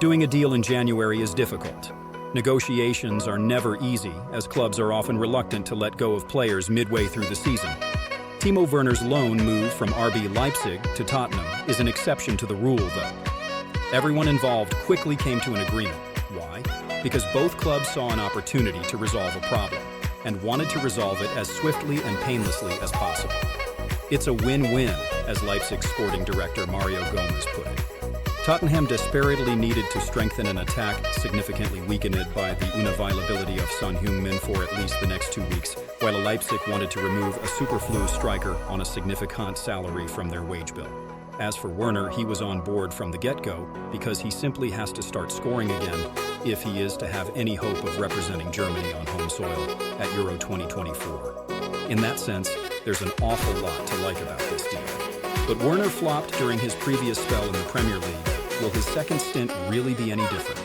Doing a deal in January is difficult. Negotiations are never easy, as clubs are often reluctant to let go of players midway through the season. Timo Werner's loan move from RB Leipzig to Tottenham is an exception to the rule, though. Everyone involved quickly came to an agreement. Why? Because both clubs saw an opportunity to resolve a problem and wanted to resolve it as swiftly and painlessly as possible. It's a win-win, as Leipzig sporting director Mario Gomez put it. Tottenham desperately needed to strengthen an attack significantly weakened by the unavailability of Son Heung-min for at least the next 2 weeks, while Leipzig wanted to remove a superfluous striker on a significant salary from their wage bill. As for Werner, he was on board from the get-go because he simply has to start scoring again if he is to have any hope of representing Germany on home soil at Euro 2024. In that sense, there's an awful lot to like about this deal. But Werner flopped during his previous spell in the Premier League. Will his second stint really be any different?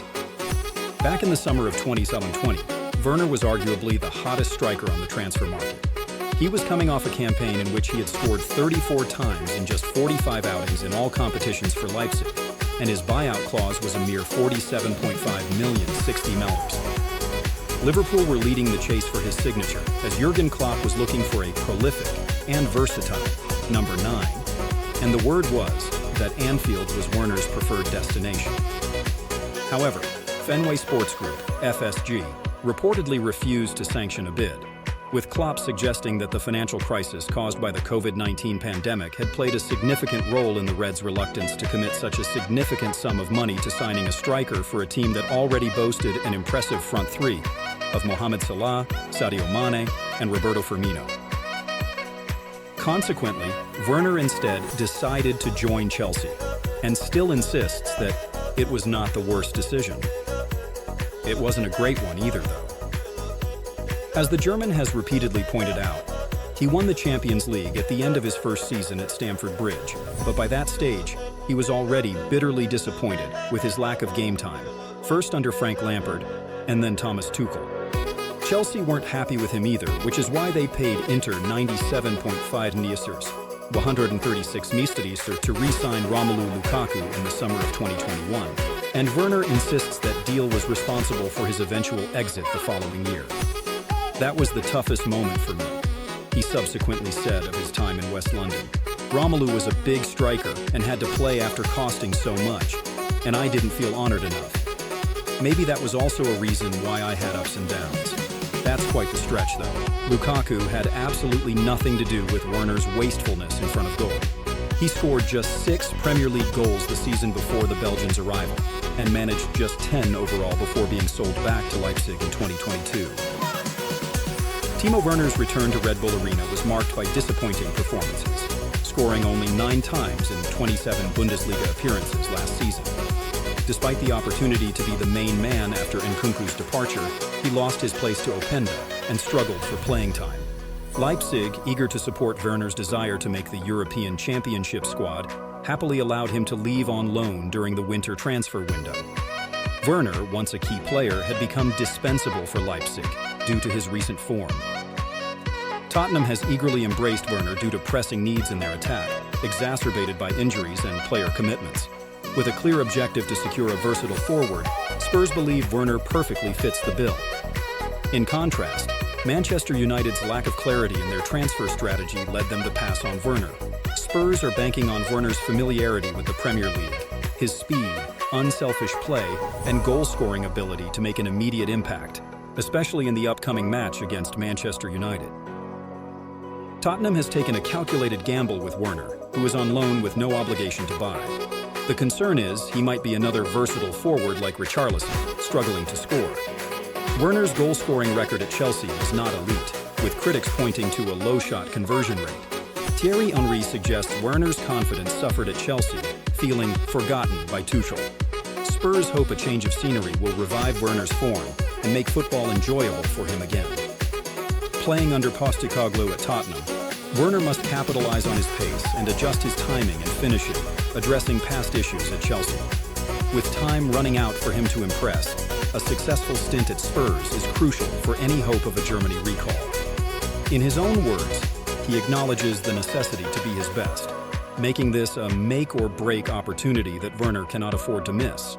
Back in the summer of 2020, Werner was arguably the hottest striker on the transfer market. He was coming off a campaign in which he had scored 34 times in just 45 outings in all competitions for Leipzig, and his buyout clause was a mere $47.5 million, $60. Liverpool were leading the chase for his signature, as Jurgen Klopp was looking for a prolific and versatile number 9, and the word was that Anfield was Werner's preferred destination. However, Fenway Sports Group, FSG, reportedly refused to sanction a bid, with Klopp suggesting that the financial crisis caused by the COVID-19 pandemic had played a significant role in the Reds' reluctance to commit such a significant sum of money to signing a striker for a team that already boasted an impressive front three of Mohamed Salah, Sadio Mane, and Roberto Firmino. Consequently, Werner instead decided to join Chelsea, and still insists that it was not the worst decision. It wasn't a great one either, though. As the German has repeatedly pointed out, he won the Champions League at the end of his first season at Stamford Bridge, but by that stage, he was already bitterly disappointed with his lack of game time, first under Frank Lampard and then Thomas Tuchel. Chelsea weren't happy with him either, which is why they paid Inter 97.5 Niesers, 136 Mistadisser to re-sign Romelu Lukaku in the summer of 2021, and Werner insists that deal was responsible for his eventual exit the following year. That was the toughest moment for me, he subsequently said of his time in West London. Romelu was a big striker and had to play after costing so much, and I didn't feel honored enough. Maybe that was also a reason why I had ups and downs. That's quite the stretch, though. Lukaku had absolutely nothing to do with Werner's wastefulness in front of goal. He scored just 6 Premier League goals the season before the Belgians' arrival, and managed just 10 overall before being sold back to Leipzig in 2022. Timo Werner's return to Red Bull Arena was marked by disappointing performances, scoring only 9 times in 27 Bundesliga appearances last season. Despite the opportunity to be the main man after Nkunku's departure, he lost his place to Openda and struggled for playing time. Leipzig, eager to support Werner's desire to make the European Championship squad, happily allowed him to leave on loan during the winter transfer window. Werner, once a key player, had become dispensable for Leipzig due to his recent form. Tottenham has eagerly embraced Werner due to pressing needs in their attack, exacerbated by injuries and player commitments. With a clear objective to secure a versatile forward, Spurs believe Werner perfectly fits the bill. In contrast, Manchester United's lack of clarity in their transfer strategy led them to pass on Werner. Spurs are banking on Werner's familiarity with the Premier League, his speed, unselfish play, and goal-scoring ability to make an immediate impact, especially in the upcoming match against Manchester United. Tottenham has taken a calculated gamble with Werner, who is on loan with no obligation to buy. The concern is he might be another versatile forward like Richarlison, struggling to score. Werner's goal-scoring record at Chelsea is not elite, with critics pointing to a low shot conversion rate. Thierry Henry suggests Werner's confidence suffered at Chelsea, feeling forgotten by Tuchel. Spurs hope a change of scenery will revive Werner's form and make football enjoyable for him again. Playing under Postecoglou at Tottenham, Werner must capitalize on his pace and adjust his timing and finishing, addressing past issues at Chelsea. With time running out for him to impress, a successful stint at Spurs is crucial for any hope of a Germany recall. In his own words, he acknowledges the necessity to be his best, making this a make-or-break opportunity that Werner cannot afford to miss.